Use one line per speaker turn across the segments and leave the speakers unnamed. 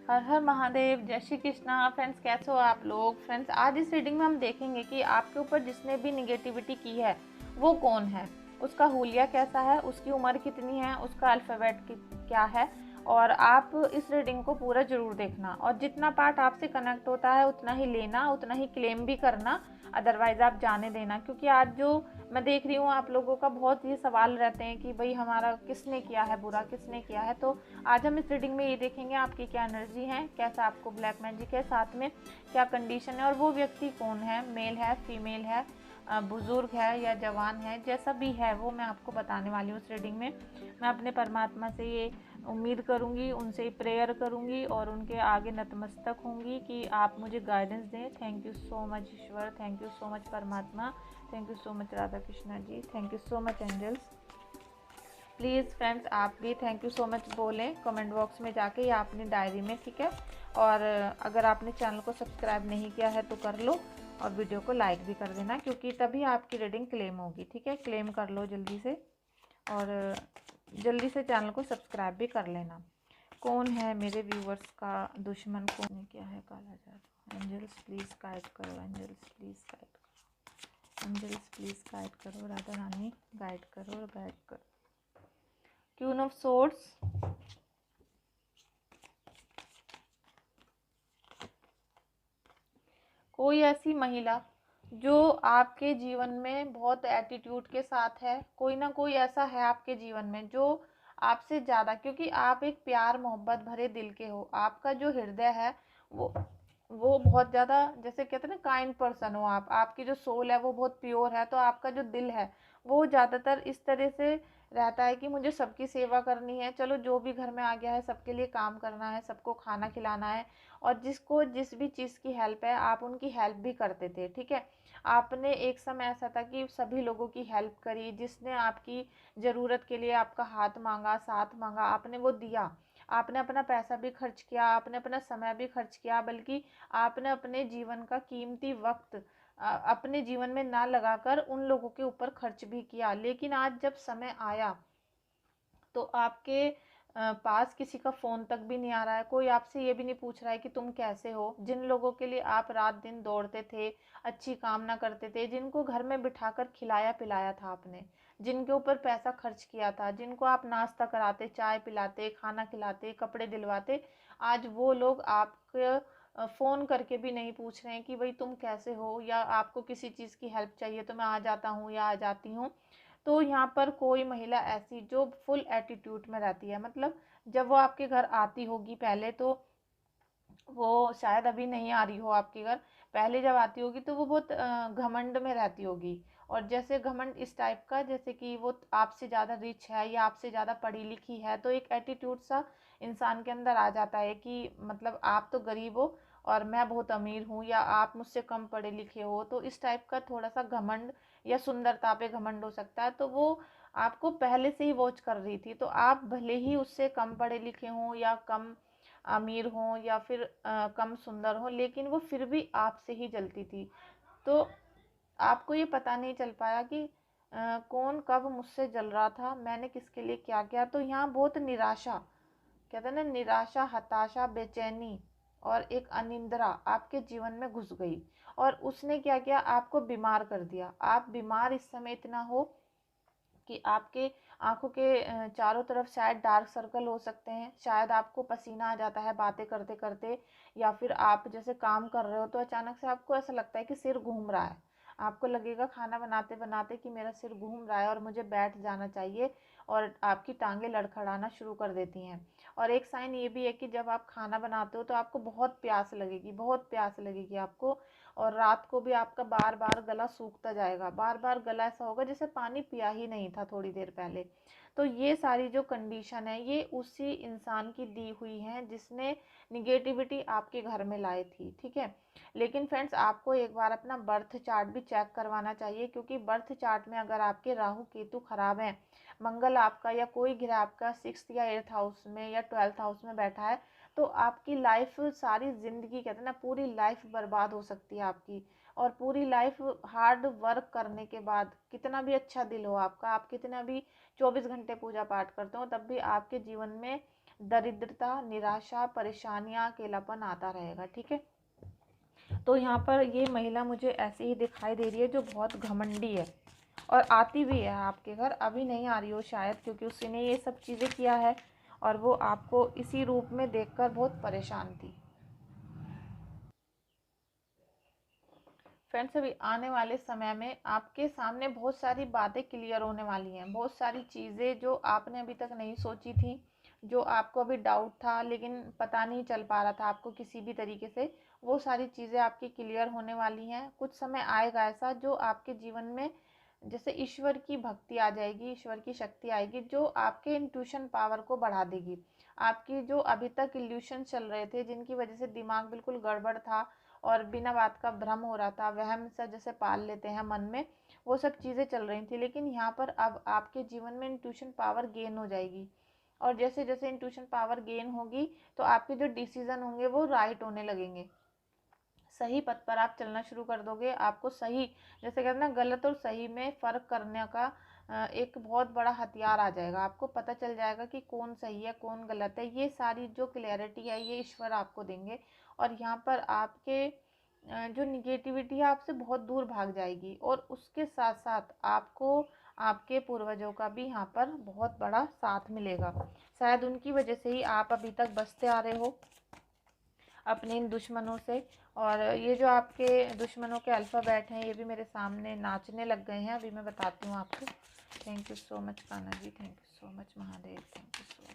हर हर महादेव, जय श्री कृष्णा। फ्रेंड्स, कैसे हो आप लोग? फ्रेंड्स, आज इस रीडिंग में हम देखेंगे कि आपके ऊपर जिसने भी निगेटिविटी की है वो कौन है, उसका हुलिया कैसा है, उसकी उम्र कितनी है, उसका अल्फ़ाबेट क्या है। और आप इस रीडिंग को पूरा जरूर देखना और जितना पार्ट आपसे कनेक्ट होता है उतना ही लेना, उतना ही क्लेम भी करना, अदरवाइज आप जाने देना। क्योंकि आज जो मैं देख रही हूँ आप लोगों का बहुत ही सवाल रहते हैं कि भाई हमारा किसने किया है बुरा, किसने किया है। तो आज हम इस रीडिंग में ये देखेंगे आपकी क्या एनर्जी है, कैसा आपको ब्लैक मैजिक है, साथ में क्या कंडीशन है और वो व्यक्ति कौन है, मेल है, फीमेल है, बुजुर्ग है या जवान है, जैसा भी है वो मैं आपको बताने वाली हूँ इस रीडिंग में। मैं अपने परमात्मा से ये उम्मीद करूँगी, उनसे प्रेयर करूँगी और उनके आगे नतमस्तक होंगी कि आप मुझे गाइडेंस दें। थैंक यू सो मच ईश्वर, थैंक यू सो मच परमात्मा, thank you so much Radha Krishna ji, thank you so much angels. Please friends, आप भी थैंक यू सो मच बोलें कमेंट बॉक्स में जाके या अपनी डायरी में, ठीक है। और अगर आपने चैनल को सब्सक्राइब नहीं किया है तो कर लो और वीडियो को लाइक भी कर देना, क्योंकि तभी आपकी रीडिंग क्लेम होगी, ठीक है। क्लेम कर लो जल्दी से और जल्दी से चैनल को सब्सक्राइब भी कर लेना। कौन है मेरे व्यूवर्स का दुश्मन, कौन है, क्या है काला जादू? एंजल्स प्लीज़ गाइड करो, एंजल्स प्लीज़ गाइड करो, एंजल्स प्लीज़ गाइड करो, राधा रानी गाइड करो और गाइड करो। क्वीन ऑफ सोर्ड्स, कोई ऐसी महिला जो आपके जीवन में बहुत एटीट्यूड के साथ है। कोई ना कोई ऐसा है आपके जीवन में जो आपसे ज़्यादा, क्योंकि आप एक प्यार मोहब्बत भरे दिल के हो, आपका जो हृदय है वो बहुत ज़्यादा, जैसे कहते हैं ना, काइंड पर्सन हो आप, आपकी जो सोल है वो बहुत प्योर है। तो आपका जो दिल है वो ज़्यादातर इस तरह से रहता है कि मुझे सबकी सेवा करनी है, चलो जो भी घर में आ गया है सबके लिए काम करना है, सबको खाना खिलाना है। और जिसको जिस भी चीज़ की हेल्प है आप उनकी हेल्प भी करते थे, ठीक है। आपने एक समय ऐसा था कि सभी लोगों की हेल्प करी, जिसने आपकी ज़रूरत के लिए आपका हाथ मांगा, साथ मांगा, आपने वो दिया। आपने अपना पैसा भी खर्च किया, आपने अपना समय भी खर्च किया, बल्कि आपने अपने जीवन का कीमती वक्त अपने जीवन में ना लगाकर उन लोगों के ऊपर खर्च भी किया। लेकिन आज जब समय आया तो आपके पास किसी का फ़ोन तक भी नहीं आ रहा है, कोई आपसे ये भी नहीं पूछ रहा है कि तुम कैसे हो। जिन लोगों के लिए आप रात दिन दौड़ते थे, अच्छी कामना करते थे, जिनको घर में बिठाकर खिलाया पिलाया था आपने, जिनके ऊपर पैसा खर्च किया था, जिनको आप नाश्ता कराते, चाय पिलाते, खाना खिलाते, कपड़े दिलवाते, आज वो लोग आपके फ़ोन करके भी नहीं पूछ रहे हैं कि भाई तुम कैसे हो, या आपको किसी चीज़ की हेल्प चाहिए तो मैं आ जाता हूँ या आ जाती हूँ। तो यहाँ पर कोई महिला ऐसी जो फुल एटीट्यूड में रहती है, मतलब जब वो आपके घर आती होगी पहले, तो वो शायद अभी नहीं आ रही हो आपके घर, पहले जब आती होगी तो वो बहुत घमंड में रहती होगी। और जैसे घमंड इस टाइप का, जैसे कि वो आपसे ज़्यादा रिच है या आपसे ज़्यादा पढ़ी लिखी है, तो एक एटीट्यूड सा इंसान के अंदर आ जाता है कि मतलब आप तो गरीब हो और मैं बहुत अमीर हूँ, या आप मुझसे कम पढ़े लिखे हो। तो इस टाइप का थोड़ा सा घमंड या सुंदरता पे घमंड हो सकता है। तो वो आपको पहले से ही वॉच कर रही थी, तो आप भले ही उससे कम पढ़े लिखे हों या कम अमीर हों या फिर कम सुंदर हों, लेकिन वो फिर भी आपसे ही जलती थी। तो आपको ये पता नहीं चल पाया कि कौन कब मुझसे जल रहा था, मैंने किसके लिए क्या किया। तो यहाँ बहुत निराशा, कहते हैं ना, निराशा, हताशा, बेचैनी और एक अनिंद्रा आपके जीवन में घुस गई। और उसने क्या किया, आपको बीमार कर दिया। आप बीमार इस समय इतना हो कि आपके आंखों के चारों तरफ शायद डार्क सर्कल हो सकते हैं, शायद आपको पसीना आ जाता है बातें करते करते, या फिर आप जैसे काम कर रहे हो तो अचानक से आपको ऐसा लगता है कि सिर घूम रहा है। आपको लगेगा खाना बनाते बनाते कि मेरा सिर घूम रहा है और मुझे बैठ जाना चाहिए, और आपकी टांगें लड़खड़ाना शुरू कर देती हैं। और एक साइन ये भी है कि जब आप खाना बनाते हो तो आपको बहुत प्यास लगेगी, बहुत प्यास लगेगी आपको। और रात को भी आपका बार बार गला सूखता जाएगा, बार बार गला ऐसा होगा जैसे पानी पिया ही नहीं था थोड़ी देर पहले। तो ये सारी जो कंडीशन है ये उसी इंसान की दी हुई है जिसने निगेटिविटी आपके घर में लाई थी, ठीक है। लेकिन फ्रेंड्स, आपको एक बार अपना बर्थ चार्ट भी चेक करवाना चाहिए, क्योंकि बर्थ चार्ट में अगर आपके राहु केतु खराब हैं, मंगल आपका या कोई ग्रह आपका 6th या 8th हाउस में या 12th हाउस में बैठा है, तो आपकी लाइफ, सारी ज़िंदगी, कहते हैं ना, पूरी लाइफ बर्बाद हो सकती है आपकी। और पूरी लाइफ हार्ड वर्क करने के बाद, कितना भी अच्छा दिल हो आपका, आप कितना भी 24 घंटे पूजा पाठ करते हो, तब भी आपके जीवन में दरिद्रता, निराशा, परेशानियां, अकेलापन आता रहेगा। ठीक है, तो यहाँ पर ये महिला मुझे ऐसे ही दिखाई दे रही है जो बहुत घमंडी है और आती भी है आपके घर। अभी नहीं आ रही हो शायद, क्योंकि उसने ये सब चीज़ें किया है और वो आपको इसी रूप में देखकर बहुत परेशान थी। फ्रेंड्स, अभी आने वाले समय में आपके सामने बहुत सारी बातें क्लियर होने वाली हैं, बहुत सारी चीज़ें जो आपने अभी तक नहीं सोची थी, जो आपको अभी डाउट था लेकिन पता नहीं चल पा रहा था आपको किसी भी तरीके से, वो सारी चीज़ें आपकी क्लियर होने वाली हैं। कुछ समय आएगा ऐसा जो आपके जीवन में जैसे ईश्वर की भक्ति आ जाएगी, ईश्वर की शक्ति आएगी जो आपके इंट्यूशन पावर को बढ़ा देगी। आपकी जो अभी तक इल्यूशन चल रहे थे, जिनकी वजह से दिमाग बिल्कुल गड़बड़ था और बिना बात का भ्रम हो रहा था, वहम सा जैसे पाल लेते हैं मन में, वो सब चीज़ें चल रही थी, लेकिन यहाँ पर अब आपके जीवन में इंट्यूशन पावर गेन हो जाएगी। और जैसे जैसे इंट्यूशन पावर गेन होगी तो आपके जो डिसीजन होंगे वो राइट होने लगेंगे, सही पथ पर आप चलना शुरू कर दोगे। आपको सही, जैसे कहते हैं ना, गलत और सही में फ़र्क करने का एक बहुत बड़ा हथियार आ जाएगा। आपको पता चल जाएगा कि कौन सही है कौन गलत है। ये सारी जो क्लैरिटी है ये ईश्वर आपको देंगे और यहाँ पर आपके जो निगेटिविटी है आपसे बहुत दूर भाग जाएगी। और उसके साथ साथ आपको आपके पूर्वजों का भी यहाँ पर बहुत बड़ा साथ मिलेगा। शायद उनकी वजह से ही आप अभी तक बचते आ रहे हो अपने इन दुश्मनों से। और ये जो आपके दुश्मनों के अल्फ़ाबेट हैं ये भी मेरे सामने नाचने लग गए हैं। अभी मैं बताती हूँ आपको। Thank you so much Kanha ji, thank you so much Mahadev, thank you so much.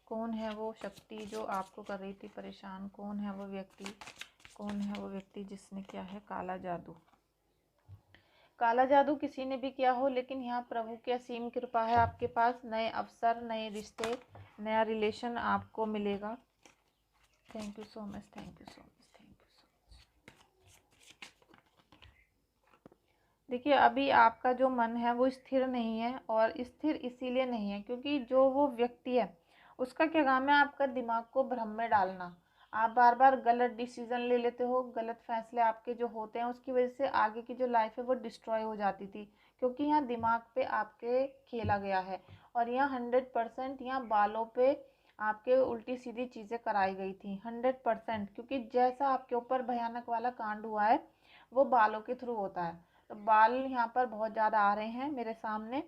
कौन है वो शक्ति जो आपको कर रही थी परेशान? कौन है वो व्यक्ति? कौन है वो व्यक्ति जिसने किया है काला जादू? काला जादू किसी ने भी किया हो, लेकिन यहाँ प्रभु की असीम कृपा है आपके पास। नए अवसर, नए रिश्ते, नया रिलेशन आपको मिलेगा। Thank you so much, thank you so much, thank you so much. देखिए, अभी आपका जो मन है वो स्थिर नहीं है, और स्थिर इसीलिए नहीं है क्योंकि जो वो व्यक्ति है उसका क्या काम है आपका दिमाग को भ्रम में डालना। आप बार बार गलत डिसीजन ले लेते हो, गलत फैसले आपके जो होते हैं उसकी वजह से आगे की जो लाइफ है वो डिस्ट्रॉय हो जाती थी, क्योंकि यहाँ दिमाग पे आपके खेला गया है। और यहाँ 100% यहाँ बालों पे आपके उल्टी सीधी चीज़ें कराई गई थी, 100%। क्योंकि जैसा आपके ऊपर भयानक वाला कांड हुआ है वो बालों के थ्रू होता है। तो बाल यहाँ पर बहुत ज़्यादा आ रहे हैं मेरे सामने,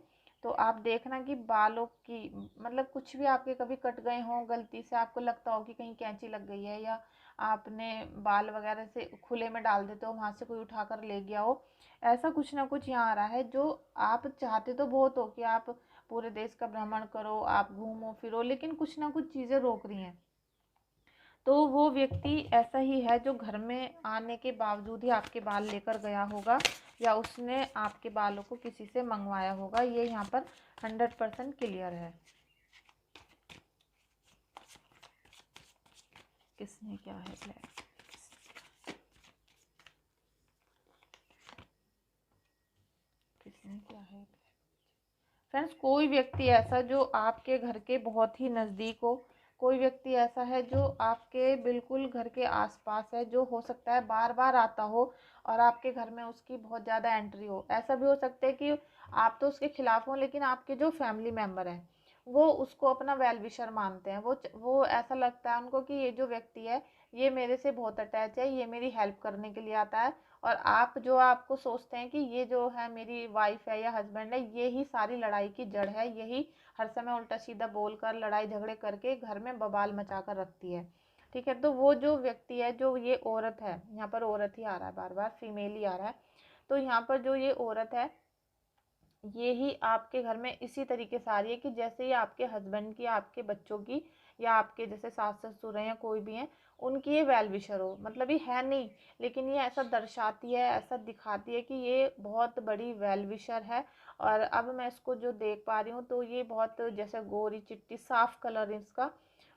तो आप देखना कि बालों की, मतलब कुछ भी आपके कभी कट गए हों, गलती से आपको लगता हो कि कहीं कैंची लग गई है, या आपने बाल वगैरह से खुले में डाल देते हो, वहाँ से कोई उठाकर ले गया हो, ऐसा कुछ ना कुछ यहाँ आ रहा है। जो आप चाहते तो बहुत हो कि आप पूरे देश का भ्रमण करो, आप घूमो फिरो, लेकिन कुछ ना कुछ चीज़ें रोक रही हैं। तो वो व्यक्ति ऐसा ही है जो घर में आने के बावजूद ही आपके बाल लेकर गया होगा, या उसने आपके बालों को किसी से मंगवाया होगा। ये यहाँ पर 100% क्लियर है। किसने क्या है प्लान? किसने क्या है? फ्रेंड्स, कोई व्यक्ति ऐसा जो आपके घर के बहुत ही नज़दीक हो, कोई व्यक्ति ऐसा है जो आपके बिल्कुल घर के आसपास है, जो हो सकता है बार बार आता हो और आपके घर में उसकी बहुत ज़्यादा एंट्री हो। ऐसा भी हो सकता है कि आप तो उसके खिलाफ हो, लेकिन आपके जो फैमिली मेम्बर हैं वो उसको अपना वेल विशर मानते हैं। वो ऐसा लगता है उनको कि ये जो व्यक्ति है ये मेरे से बहुत अटैच है, ये मेरी हेल्प करने के लिए आता है। और आप जो आपको सोचते हैं कि ये जो है मेरी वाइफ है या हस्बैंड है, ये ही सारी लड़ाई की जड़ है, यही हर समय उल्टा सीधा बोलकर लड़ाई झगड़े करके घर में बवाल मचा कर रखती है। ठीक है, तो वो जो व्यक्ति है, जो ये औरत है, यहाँ पर औरत ही आ रहा है, बार बार फीमेल ही आ रहा है, तो यहाँ पर जो ये औरत है ये ही आपके घर में इसी तरीके से आ रही है कि जैसे ही आपके हस्बैंड की, आपके बच्चों की, या आपके जैसे सास ससुर हैं या कोई भी हैं, उनकी ये वेल विशर हो। मतलब ये है नहीं, लेकिन ये ऐसा दर्शाती है, ऐसा दिखाती है कि ये बहुत बड़ी वेल विशर है। और अब मैं इसको जो देख पा रही हूँ तो ये बहुत जैसे गोरी चिट्टी साफ कलर है इसका,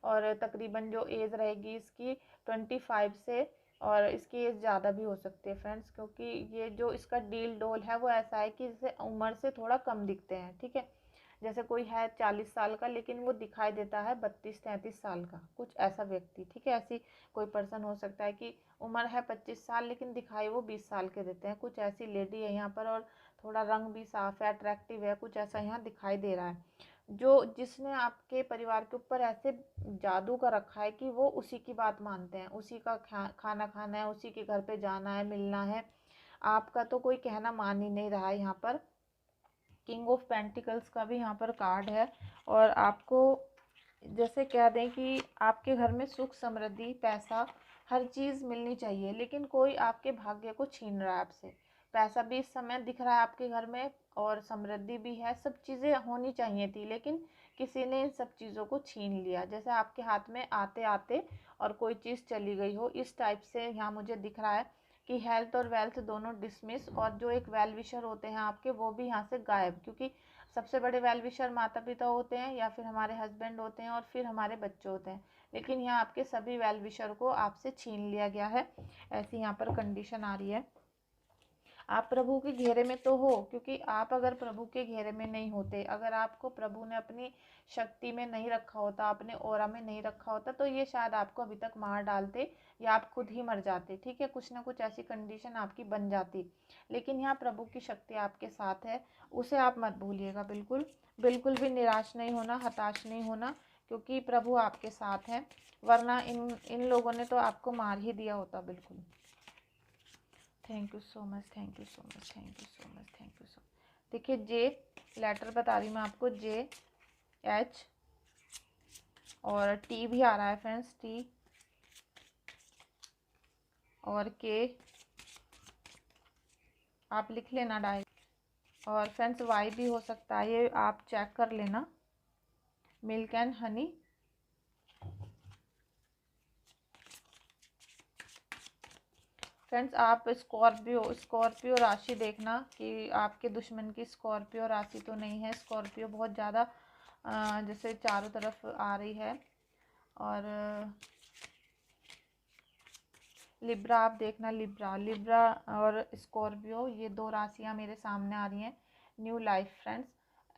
और तकरीबन जो एज रहेगी इसकी 25 से, और इसकी एज ज़्यादा भी हो सकती है फ्रेंड्स, क्योंकि ये जो इसका डील डोल है वो ऐसा है कि इसे उम्र से थोड़ा कम दिखते हैं। ठीक है, जैसे कोई है 40 साल का लेकिन वो दिखाई देता है 32-33 साल का, कुछ ऐसा व्यक्ति। ठीक है, ऐसी कोई पर्सन हो सकता है कि उम्र है 25 साल लेकिन दिखाई वो 20 साल के देते हैं। कुछ ऐसी लेडी है यहाँ पर, और थोड़ा रंग भी साफ है, अट्रैक्टिव है, कुछ ऐसा यहाँ दिखाई दे रहा है। जो जिसने आपके परिवार के ऊपर ऐसे जादू का रखा है कि वो उसी की बात मानते हैं, उसी का खाना खाना है, उसी के घर पे जाना है, मिलना है। आपका तो कोई कहना मान ही नहीं रहा है। यहाँ पर किंग ऑफ पेंटिकल्स का भी यहाँ पर कार्ड है। और आपको जैसे कह दें कि आपके घर में सुख समृद्धि पैसा हर चीज़ मिलनी चाहिए, लेकिन कोई आपके भाग्य को छीन रहा है आपसे। पैसा भी इस समय दिख रहा है आपके घर में और समृद्धि भी है, सब चीज़ें होनी चाहिए थी, लेकिन किसी ने इन सब चीज़ों को छीन लिया। जैसे आपके हाथ में आते आते और कोई चीज़ चली गई हो, इस टाइप से यहाँ मुझे दिख रहा है कि हेल्थ और वेल्थ दोनों डिसमिस, और जो एक वेल विशर होते हैं आपके वो भी यहाँ से गायब, क्योंकि सबसे बड़े वेल विशर माता पिता होते हैं या फिर हमारे हस्बैंड होते हैं और फिर हमारे बच्चे होते हैं, लेकिन यहाँ आपके सभी वेल विशर को आपसे छीन लिया गया है। ऐसी यहाँ पर कंडीशन आ रही है। आप प्रभु के घेरे में तो हो, क्योंकि आप अगर प्रभु के घेरे में नहीं होते, अगर आपको प्रभु ने अपनी शक्ति में नहीं रखा होता, अपने ओरा में नहीं रखा होता, तो ये शायद आपको अभी तक मार डालते या आप खुद ही मर जाते। ठीक है, कुछ ना कुछ ऐसी कंडीशन आपकी बन जाती, लेकिन यहाँ प्रभु की शक्ति आपके साथ है, उसे आप मत भूलिएगा। बिल्कुल बिल्कुल भी निराश नहीं होना, हताश नहीं होना, क्योंकि प्रभु आपके साथ हैं, वरना इन इन लोगों ने तो आपको मार ही दिया होता। बिल्कुल। Thank you so much, thank you so much, thank you so much, thank you so much. देखिए जे लेटर बता रही मैं आपको, जे एच और टी भी आ रहा है फ्रेंड्स, टी और के, आप लिख लेना डायरी। और फ्रेंड्स वाई भी हो सकता है, ये आप चेक कर लेना। मिल्क एंड हनी, फ्रेंड्स आप स्कॉर्पियो राशि देखना कि आपके दुश्मन की स्कॉर्पियो राशि तो नहीं है। स्कॉर्पियो बहुत ज़्यादा जैसे चारों तरफ आ रही है। और लिब्रा आप देखना, लिब्रा और स्कॉर्पियो, ये दो राशियाँ मेरे सामने आ रही हैं। न्यू लाइफ फ्रेंड्स,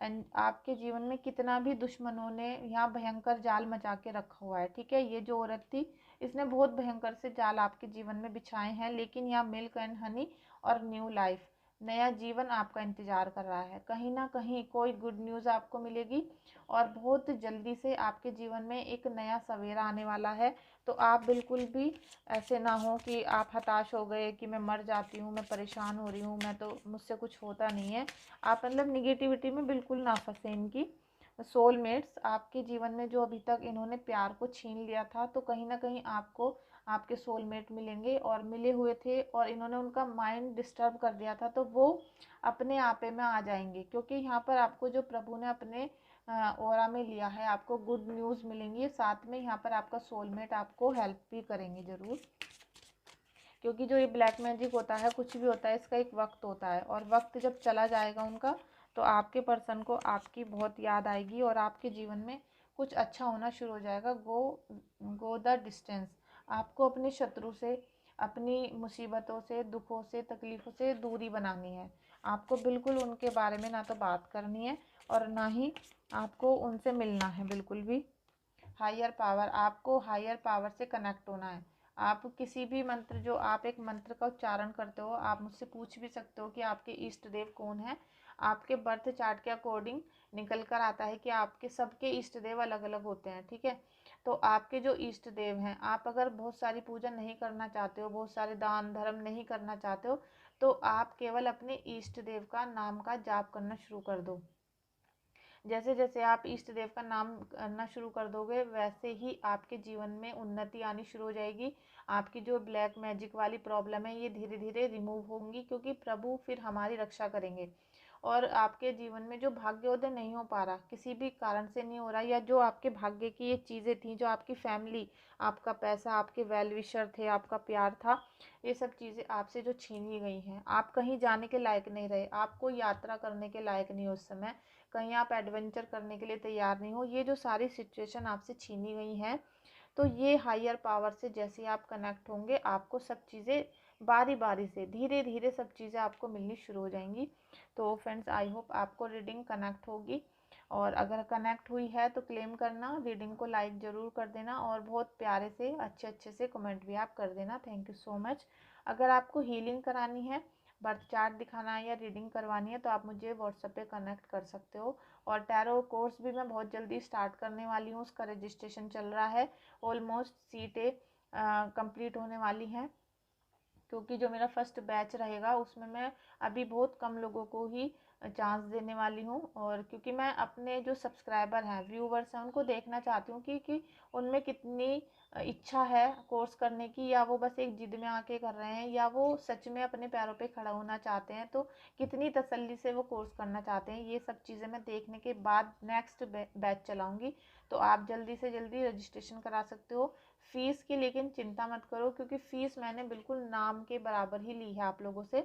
एंड आपके जीवन में कितना भी दुश्मनों ने यहाँ भयंकर जाल मचा के रखा हुआ है, ठीक है। ये जो औरत थी इसने बहुत भयंकर से जाल आपके जीवन में बिछाए हैं, लेकिन यहाँ मिल्क एंड हनी और न्यू लाइफ, नया जीवन आपका इंतजार कर रहा है। कहीं ना कहीं कोई गुड न्यूज़ आपको मिलेगी और बहुत जल्दी से आपके जीवन में एक नया सवेरा आने वाला है। तो आप बिल्कुल भी ऐसे ना हो कि आप हताश हो गए कि मैं मर जाती हूँ, मैं परेशान हो रही हूँ, मैं तो मुझसे कुछ होता नहीं है। आप मतलब निगेटिविटी में बिल्कुल ना फंसे। इनकी सोलमेट्स आपके जीवन में जो अभी तक इन्होंने प्यार को छीन लिया था, तो कहीं ना कहीं आपको आपके सोलमेट मिलेंगे और मिले हुए थे, और इन्होंने उनका माइंड डिस्टर्ब कर दिया था, तो वो अपने आपे में आ जाएंगे, क्योंकि यहाँ पर आपको जो प्रभु ने अपने ऑरा में लिया है, आपको गुड न्यूज़ मिलेंगी। साथ में यहाँ पर आपका सोलमेट आपको हेल्प भी करेंगे ज़रूर, क्योंकि जो ये ब्लैक मैजिक होता है, कुछ भी होता है, इसका एक वक्त होता है, और वक्त जब चला जाएगा उनका, तो आपके पर्सन को आपकी बहुत याद आएगी और आपके जीवन में कुछ अच्छा होना शुरू हो जाएगा। गो द डिस्टेंस, आपको अपने शत्रु से, अपनी मुसीबतों से, दुखों से, तकलीफ़ों से दूरी बनानी है। आपको बिल्कुल उनके बारे में ना तो बात करनी है और ना ही आपको उनसे मिलना है बिल्कुल भी। हायर पावर, आपको हायर पावर से कनेक्ट होना है। आप किसी भी मंत्र, जो आप एक मंत्र का उच्चारण करते हो, आप मुझसे पूछ भी सकते हो कि आपके इष्ट देव कौन है। आपके बर्थ चार्ट के अकॉर्डिंग निकल कर आता है कि आपके सबके इष्ट देव अलग अलग होते हैं, ठीक है। तो आपके जो इष्ट देव हैं, आप अगर बहुत सारी पूजा नहीं करना चाहते हो, बहुत सारे दान धर्म नहीं करना चाहते हो, तो आप केवल अपने इष्ट देव का नाम का जाप करना शुरू कर दो। जैसे जैसे आप इष्ट देव का नाम करना शुरू कर दोगे, वैसे ही आपके जीवन में उन्नति आनी शुरू हो जाएगी। आपकी जो ब्लैक मैजिक वाली प्रॉब्लम है, ये धीरे धीरे रिमूव होंगी, क्योंकि प्रभु फिर हमारी रक्षा करेंगे। और आपके जीवन में जो भाग्योदय नहीं हो पा रहा, किसी भी कारण से नहीं हो रहा, या जो आपके भाग्य की ये चीज़ें थी, जो आपकी फैमिली, आपका पैसा, आपके वेल विशर थे, आपका प्यार था, ये सब चीज़ें आपसे जो छीनी गई हैं, आप कहीं जाने के लायक नहीं रहे, आप कोई यात्रा करने के लायक नहीं हो उस समय, कहीं आप एडवेंचर करने के लिए तैयार नहीं हो, ये जो सारी सिचुएशन आपसे छीनी गई हैं, तो ये हायर पावर से जैसे आप कनेक्ट होंगे, आपको सब चीज़ें बारी बारी से धीरे धीरे सब चीज़ें आपको मिलनी शुरू हो जाएंगी। तो फ्रेंड्स आई होप आपको रीडिंग कनेक्ट होगी, और अगर कनेक्ट हुई है तो क्लेम करना, रीडिंग को लाइक ज़रूर कर देना, और बहुत प्यारे से अच्छे अच्छे से कमेंट भी आप कर देना। Thank you so much. अगर आपको हीलिंग करानी है, बर्थ चार्ट दिखाना है या रीडिंग करवानी है तो आप मुझे व्हाट्सएप पे कनेक्ट कर सकते हो। और टैरो कोर्स भी मैं बहुत जल्दी स्टार्ट करने वाली हूँ, उसका रजिस्ट्रेशन चल रहा है। ऑलमोस्ट सीटें कंप्लीट होने वाली हैं, क्योंकि जो मेरा फर्स्ट बैच रहेगा उसमें मैं अभी बहुत कम लोगों को ही चांस देने वाली हूँ। और क्योंकि मैं अपने जो सब्सक्राइबर हैं, व्यूवर्स हैं, उनको देखना चाहती हूँ कि उनमें कितनी इच्छा है कोर्स करने की, या वो बस एक जिद में आके कर रहे हैं, या वो सच में अपने पैरों पे खड़ा होना चाहते हैं, तो कितनी तसल्ली से वो कोर्स करना चाहते हैं। ये सब चीज़ें मैं देखने के बाद नेक्स्ट बैच चलाऊँगी। तो आप जल्दी से जल्दी रजिस्ट्रेशन करा सकते हो। फ़ीस की लेकिन चिंता मत करो, क्योंकि फ़ीस मैंने बिल्कुल नाम के बराबर ही ली है आप लोगों से।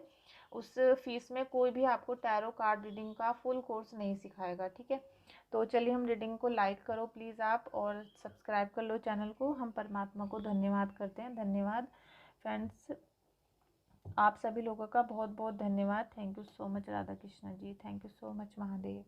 उस फ़ीस में कोई भी आपको टैरो कार्ड रीडिंग का फुल कोर्स नहीं सिखाएगा, ठीक है। तो चलिए, हम रीडिंग को लाइक करो प्लीज़ आप, और सब्सक्राइब कर लो चैनल को। हम परमात्मा को धन्यवाद करते हैं। धन्यवाद फ्रेंड्स, आप सभी लोगों का बहुत बहुत धन्यवाद। Thank you so much Radha Krishna ji, thank you so much Mahadev.